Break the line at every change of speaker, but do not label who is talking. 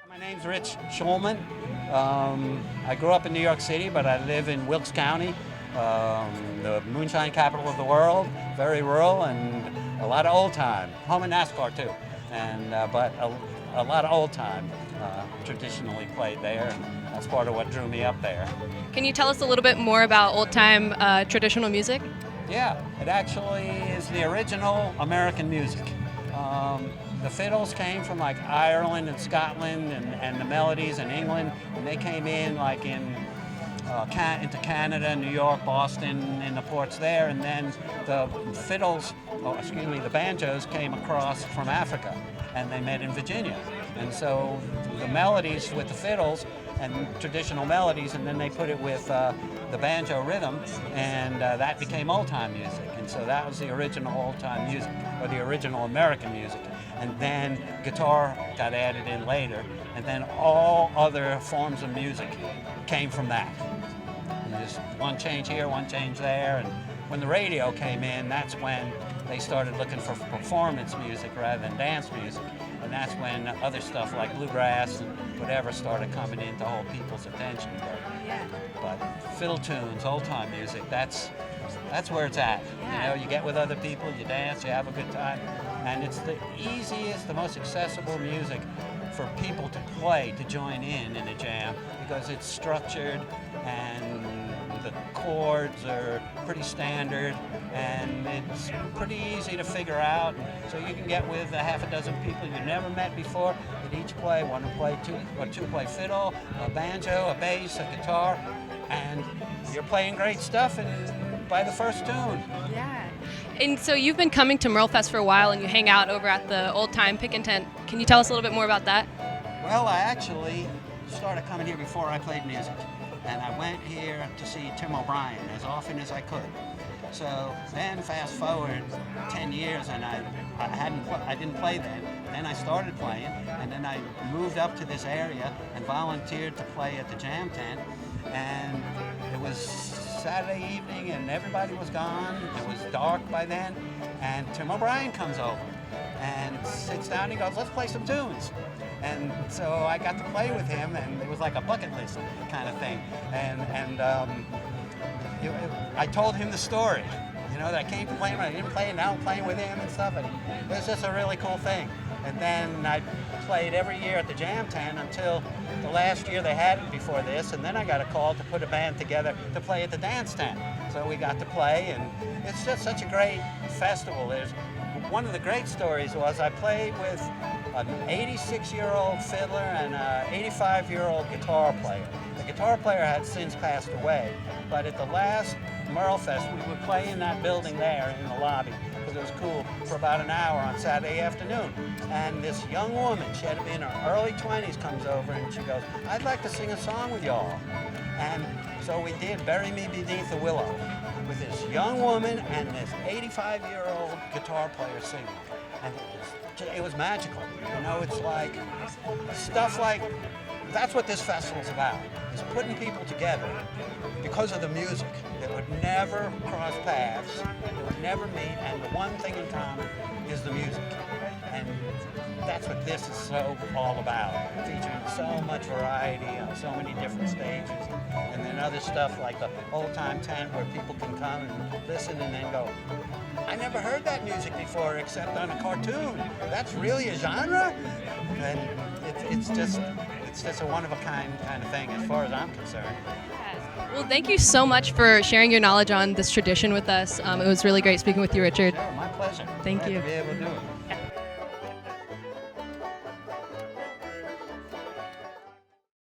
My name's Rich Schulman. I grew up in New York City, but I live in Wilkes County, the moonshine capital of the world, very rural and a lot of old time. Home in NASCAR too, and but a lot of old time traditionally played there, and that's part of what drew me up there.
Can you tell us a little bit more about old time traditional music?
Yeah, it actually is the original American music. The fiddles came from like Ireland and Scotland, and the melodies in England, and they came in like into Canada, New York, Boston, in the ports there, and then the the banjos came across from Africa, and they met in Virginia. And so the melodies with the fiddles and traditional melodies, and then they put it with the banjo rhythm, and that became old-time music. And so that was the original old-time music, or the original American music. And then guitar got added in later, and then all other forms of music came from that. And just one change here, one change there, and when the radio came in, that's when they started looking for performance music rather than dance music. And that's when other stuff like bluegrass and whatever started coming in to hold people's attention. But fiddle tunes, old-time music, that's where it's at. You know, you get with other people, you dance, you have a good time. And it's the easiest, the most accessible music for people to play, to join in a jam, because it's structured and the chords are pretty standard, and it's pretty easy to figure out. So you can get with a half a dozen people you never met before that each play, one will play two play fiddle, a banjo, a bass, a guitar, and you're playing great stuff and by the first tune.
Yeah. And so you've been coming to Merlefest for a while, and you hang out over at the old time Pickin tent. Can you tell us a little bit more about that?
Well, I actually started coming here before I played music, and I went here to see Tim O'Brien as often as I could. So then fast forward 10 years, and I didn't play then. Then I started playing, and then I moved up to this area and volunteered to play at the jam tent. And it was Saturday evening, and everybody was gone. It was dark by then, and Tim O'Brien comes over and sits down. And he goes, "Let's play some tunes." And so I got to play with him, and it was like a bucket list kind of thing. And I told him the story, you know, that I came to play him, I didn't play, and now I'm playing with him and stuff. And it was just a really cool thing. And then I played every year at the jam tent until the last year they had it before this, and then I got a call to put a band together to play at the dance tent. So we got to play, and it's just such a great festival. One of the great stories was I played with an 86-year-old fiddler and an 85-year-old guitar player. The guitar player had since passed away, but at the last Merlefest, we would play in that building there in the lobby, because it was cool, for about an hour on Saturday afternoon. And this young woman, she had to be in her early 20s, comes over and she goes, "I'd like to sing a song with y'all." And so we did "Bury Me Beneath the Willow" with this young woman and this 85-year-old guitar player singing. And it was magical. You know, it's like stuff like, that's what this festival's about, is putting people together because of the music. They would never cross paths, they would never meet, and the one thing in common is the music. And that's what this is so all about, featuring so much variety on so many different stages. And then other stuff like the old time tent where people can come and listen and then go, "I never heard that music before except on a cartoon. That's really a genre?" And it's just a one-of-a-kind kind of thing as far as I'm concerned.
Well, thank you so much for sharing your knowledge on this tradition with us. It was really great speaking with you, Richard.
Sure, my pleasure.
Thank
Glad
you.
to be able to do it.
Yeah.